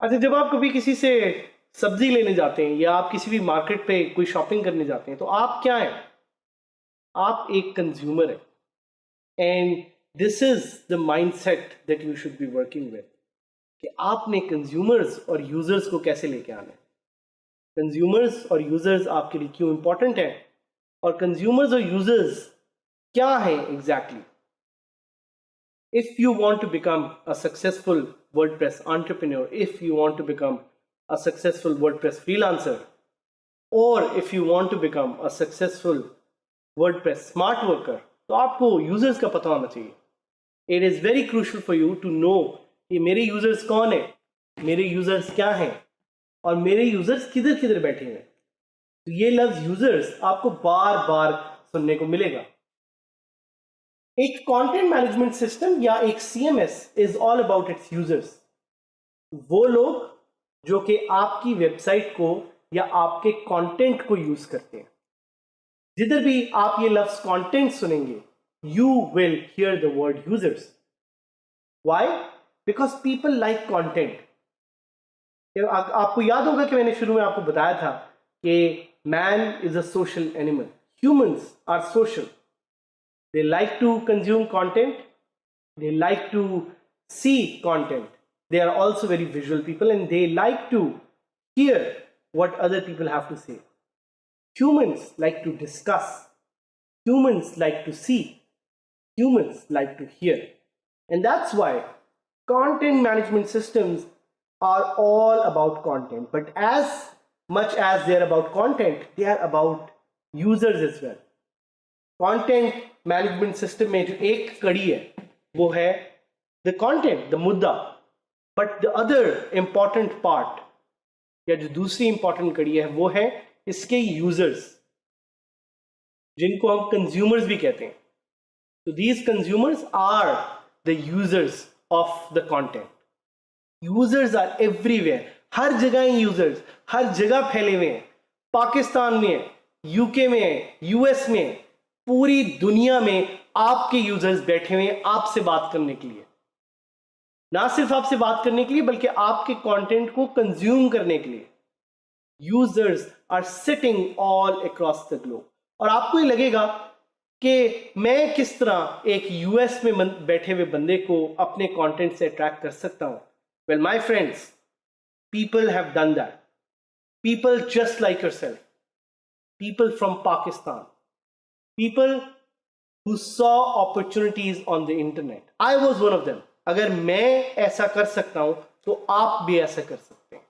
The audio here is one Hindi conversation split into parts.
अच्छा, जब आप कभी किसी से सब्जी लेने जाते हैं या आप किसी भी मार्केट पे कोई शॉपिंग करने जाते हैं तो आप क्या हैं? आप एक कंज्यूमर हैं। And this is the mindset that you should be working with, कि आपने कंज्यूमर्स और यूजर्स को कैसे लेके आना है। कंज्यूमर्स और यूजर्स आपके लिए क्यों इंपॉर्टेंट है, और कंज्यूमर्स और यूजर्स क्या हैं exactly. If you want to become a successful WordPress entrepreneur, if you want to become a successful WordPress freelancer, or if you want to become a successful WordPress smart worker, तो आपको users का पता होना चाहिए. It is very crucial for you to know कि मेरे users कौन है, मेरे users क्या हैं, और मेरे users किधर किधर बैठे हैं. तो ये लफ्ज users आपको बार बार सुनने को मिलेगा. एक कंटेंट मैनेजमेंट सिस्टम या एक CMS is all about it's users. वो लोग जो कि आपकी वेबसाइट को या आपके कंटेंट को यूज करते हैं. जिधर भी आप ये लफ्ज कंटेंट सुनेंगे, you will hear the word users. Why? Because people like content. आपको याद होगा कि मैंने शुरू में आपको बताया था कि man is a social animal. Humans are social. They like to consume content. They like to see content. They are also very visual people and they like to hear what other people have to say. Humans like to discuss. Humans like to see. Humans like to hear. And that's why content management systems are all about content. But as much as they are about content, they are about users as well. Content management system में जो एक कड़ी है वो है द कंटेंट, द मुद्दा. But the other important part या जो दूसरी इंपॉर्टेंट कड़ी है वो है इसके यूजर्स, जिनको हम कंज्यूमर्स भी कहते हैं. तो these consumers are the users of the content. Users are everywhere. हर जगह यूजर्स हर जगह फैले हुए हैं. पाकिस्तान में, यूके में, यूएस में, पूरी दुनिया में आपके यूजर्स बैठे हुए हैं आपसे बात करने के लिए. ना सिर्फ आपसे बात करने के लिए बल्कि आपके कंटेंट को कंज्यूम करने के लिए. Users are sitting all across the globe. और आपको ये लगेगा कि मैं किस तरह एक यूएस में बैठे हुए बंदे को अपने कंटेंट से अट्रैक्ट कर सकता हूं. Well my friends, people have done that. People just like yourself. People from Pakistan. People who saw opportunities on the internet. I was one of them. अगर मैं ऐसा कर सकता हूं तो आप भी ऐसा कर सकते हैं.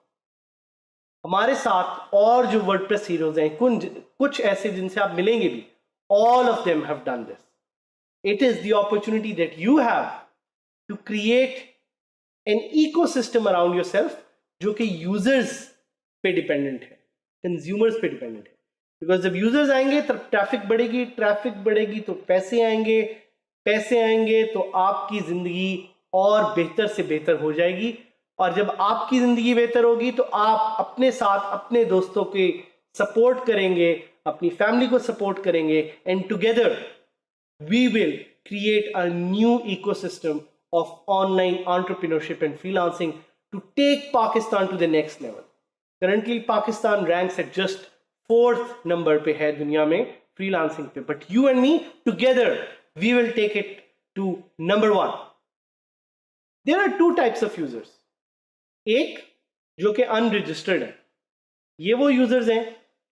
हमारे साथ और जो वर्डप्रेस हीरोज हैं, कुछ ऐसे जिनसे आप मिलेंगे भी, all of them have done this. It is the opportunity that you have to create an ecosystem around yourself जो कि users पे डिपेंडेंट है, consumers पे डिपेंडेंट है. बिकॉज जब यूजर्स आएंगे तब ट्रैफिक बढ़ेगी, ट्रैफिक बढ़ेगी तो पैसे आएंगे, पैसे आएंगे तो आपकी जिंदगी और बेहतर से बेहतर हो जाएगी. और जब आपकी जिंदगी बेहतर होगी तो आप अपने साथ अपने दोस्तों के सपोर्ट करेंगे, अपनी फैमिली को सपोर्ट करेंगे, and together we will create a new ecosystem of online entrepreneurship and freelancing to take Pakistan to the next level. Currently Pakistan ranks at just 4th number पे है दुनिया में फ्रीलांसिंग पे, but you and me together we will take it to number 1. There are 2 types of users. एक जो कि अनरजिस्टर्ड है. ये वो यूजर्स हैं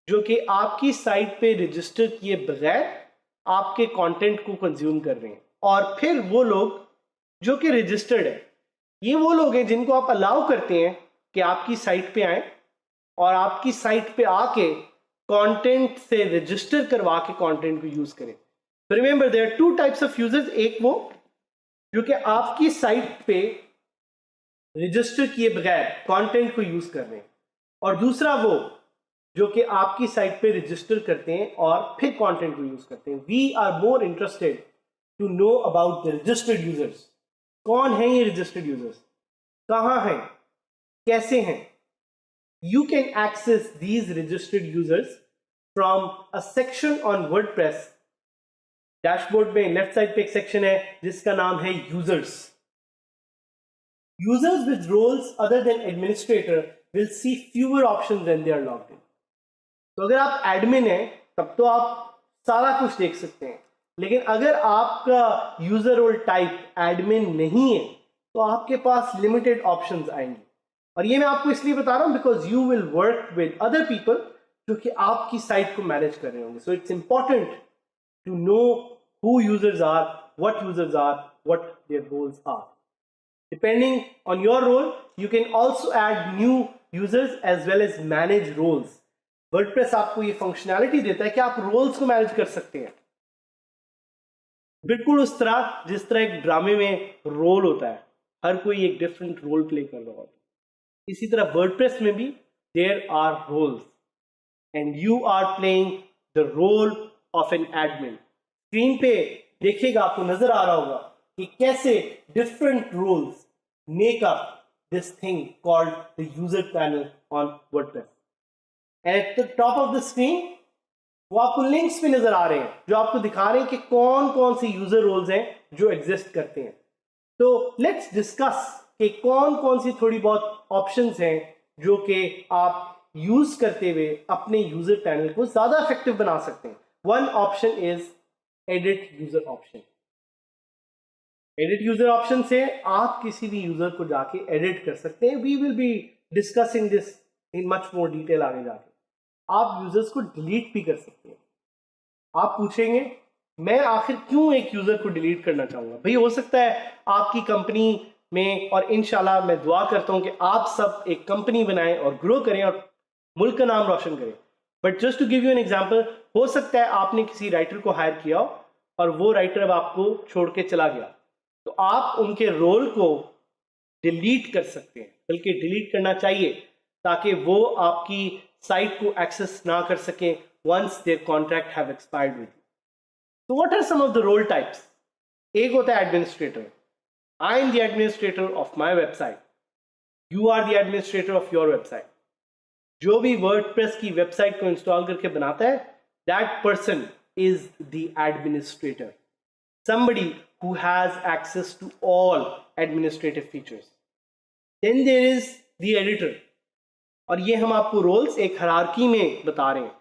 जो कि आपकी साइट पे रजिस्टर किए बगैर आपके कंटेंट को कंज्यूम कर रहे हैं. और फिर वो लोग जो कि रजिस्टर्ड है, ये वो लोग हैं जिनको आप अलाउ करते हैं कि आपकी साइट पे आए और आपकी साइट पे आके कंटेंट से रजिस्टर करवा के कंटेंट को यूज करें. Remember there are 2 types of users. एक वो जो कि आपकी साइट पे रजिस्टर किए बगैर कंटेंट को यूज कर रहे हैं, और दूसरा वो जो कि आपकी साइट पे रजिस्टर करते हैं और फिर कंटेंट को यूज करते हैं. We are more interested to know about the registered users. कौन है ये रजिस्टर्ड यूजर्स, कहाँ हैं, कैसे हैं. You can access these registered users from a section on WordPress. Dashboard में लेफ्ट साइड पे एक सेक्शन है जिसका नाम है users. Users with roles other than administrator will see fewer options when they are logged in. तो अगर आप एडमिन हैं तब तो आप सारा कुछ देख सकते हैं, लेकिन अगर आपका यूजर रोल टाइप एडमिन नहीं है तो आपके पास लिमिटेड ऑप्शंस आएंगे. और ये मैं आपको इसलिए बता रहा हूं because you will work with other people जो कि आपकी साइट को मैनेज कर रहे होंगे. So it's important to know who users are, what users are, what their roles are. Depending on your role, you can also add new users as well as manage roles. WordPress आपको ये फंक्शनैलिटी देता है कि आप रोल्स को मैनेज कर सकते हैं, बिल्कुल उस तरह जिस तरह एक ड्रामे में रोल होता है, हर कोई एक डिफरेंट रोल प्ले कर रहा होता है. इसी तरह WordPress में भी there are roles and you are playing the role of an admin. Screen पे देखिएगा, आपको नजर आ रहा होगा कि कैसे different roles make up this thing called the user panel on WordPress. At the top of the screen वो आपको लिंक्स भी नजर आ रहे हैं जो आपको दिखा रहे हैं कि कौन कौन सी यूजर रोल्स हैं जो एग्जिस्ट करते हैं. तो लेट्स डिस्कस कि कौन कौन सी थोड़ी बहुत ऑप्शंस हैं जो कि आप यूज करते हुए अपने यूजर पैनल को ज्यादा इफेक्टिव बना सकते हैं. One option is edit user option. Edit user option से आप किसी भी यूजर को जाके एडिट कर सकते हैं. We will be discussing this in much more detail आगे जाके. आप यूजर्स को डिलीट भी कर सकते हैं. आप पूछेंगे मैं आखिर क्यों एक यूजर को डिलीट करना चाहूंगा. भाई हो सकता है आपकी कंपनी में, और इंशाल्लाह मैं दुआ करता हूं कि आप सब एक कंपनी बनाएं और ग्रो करें और मुल्क का नाम रोशन करें. But just to give you an example, हो सकता है आपने किसी राइटर को हायर किया हो और वो राइटर अब आपको छोड़ के चला गया, तो आप उनके रोल को डिलीट कर सकते हैं, बल्कि डिलीट करना चाहिए ताकि वो आपकी साइट को एक्सेस ना कर सकें once their contract have expired with you. तो what are some of the role types. एक होता है administrator. I am the administrator of my website, you are the administrator of your website. जो भी वर्डप्रेस की वेबसाइट को इंस्टॉल करके बनाता है, that person is the administrator, somebody who has access to all administrative features. Then there is the editor. और ये हम आपको रोल्स एक हायरार्की में बता रहे हैं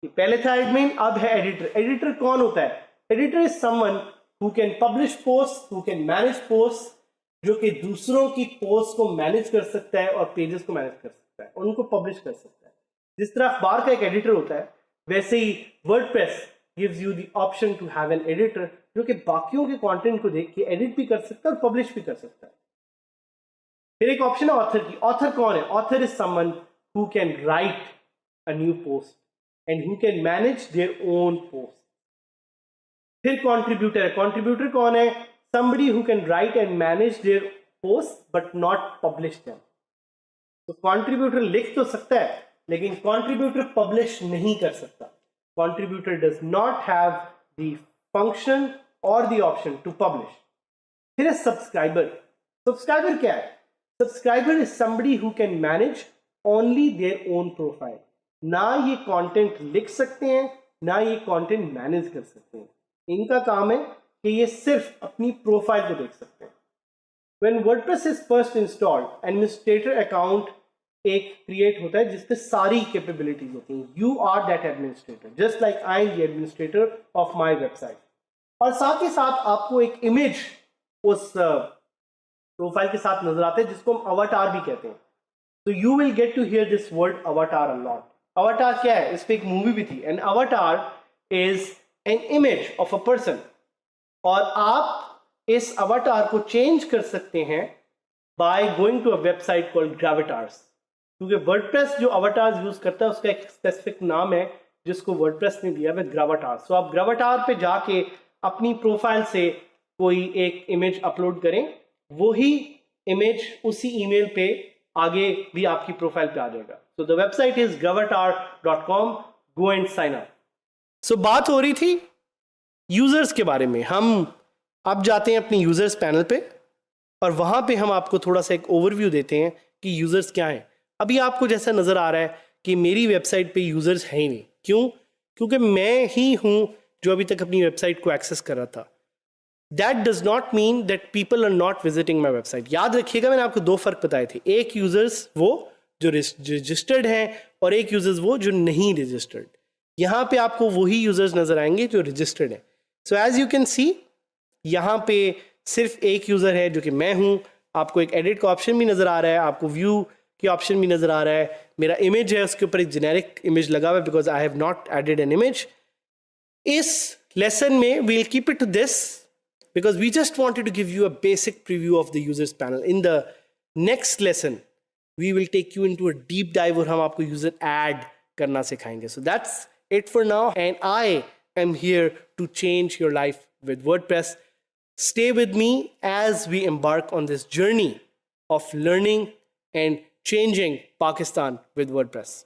कि पहले था एडमिन, अब है एडिटर. एडिटर कौन होता है? Editor is someone who can publish post, who can manage post, जो कि दूसरों की पोस्ट को मैनेज कर सकता है और पेजेस को मैनेज कर सकता है, उनको पब्लिश कर सकता है. जिस तरह अखबार का एक एडिटर होता है, वैसे ही WordPress gives you the option to have an editor जो कि बाकियों के कंटेंट को देख के एडिट भी कर सकता है और पब्लिश भी कर सकता है. फिर एक ऑप्शन है ऑथर की. ऑथर कौन है? Author is someone who can write a new post and who can manage their own post. फिर contributor है. contributor कौन है? somebody who can write and manage their posts but not publish them. तो contributor लिख तो सकता है लेकिन contributor publish नहीं कर सकता. contributor does not have the function or the option to publish. फिर है subscriber. subscriber क्या है? subscriber is somebody who can manage only their own profile. ना ये कंटेंट लिख सकते हैं, ना ये कंटेंट मैनेज कर सकते हैं. इनका काम है कि ये सिर्फ अपनी प्रोफाइल को देख सकते हैं. When WordPress is first installed, administrator account एक क्रिएट होता है जिसपे सारी कैपेबिलिटीज होती हैं. You are that administrator, just like I am the administrator of my website. और साथ ही साथ आपको एक इमेज उस प्रोफाइल के साथ नजर आता है जिसको हम अवतार भी कहते हैं. So you will get to hear this word avatar a lot. Avatar क्या है? इस पे एक मूवी भी थी. An avatar is an image of a person. और आप इस avatar को चेंज कर सकते हैं by going to a website called Gravatars. क्योंकि WordPress जो avatars यूज करता है उसका एक स्पेसिफिक नाम है जिसको WordPress ने दिया है Gravatars. So आप Gravatar पे जाके अपनी प्रोफाइल से कोई एक इमेज अपलोड करें, वही इमेज उसी ईमेल पे आगे भी आपकी प्रोफाइल पे आ जाएगा. So the website is gravatar.com. Go and sign up. So बात हो रही थी यूजर्स के बारे में. हम अब जाते हैं अपनी यूजर्स पैनल पे और वहां पे हम आपको थोड़ा सा एक ओवरव्यू देते हैं कि यूजर्स क्या हैं. अभी आपको जैसा नजर आ रहा है कि मेरी वेबसाइट पे यूजर्स हैं ही नहीं. क्यों? क्योंकि मैं ही हूं जो अभी तक अपनी वेबसाइट को एक्सेस कर रहा था. That does not mean that people are not visiting my website. याद रखिएगा मैंने आपको दो फर्क बताए थे. एक यूजर्स वो जो रजिस्टर्ड हैं और एक यूजर्स वो जो नहीं रजिस्टर्ड. यहाँ पे आपको वही यूजर्स नजर आएंगे जो रजिस्टर्ड हैं. So as you can see यहाँ पे सिर्फ एक यूजर है जो कि मैं हूँ. आपको एक एडिट का ऑप्शन भी नजर आ रहा है, आपको व्यू की ऑप्शन भी नजर आ रहा है. मेरा इमेज है उसके ऊपर एक जेनेरिक इमेज लगा हुआ है because I have not added an image. इस लेसन में we'll keep it to this because we just wanted to give you a basic preview of the users panel. In the next lesson we will take you into a deep dive और हम आपको user add करना सिखाएंगे. So that's it for now and I am here to change your life with WordPress. Stay with me as we embark on this journey of learning and changing Pakistan with WordPress.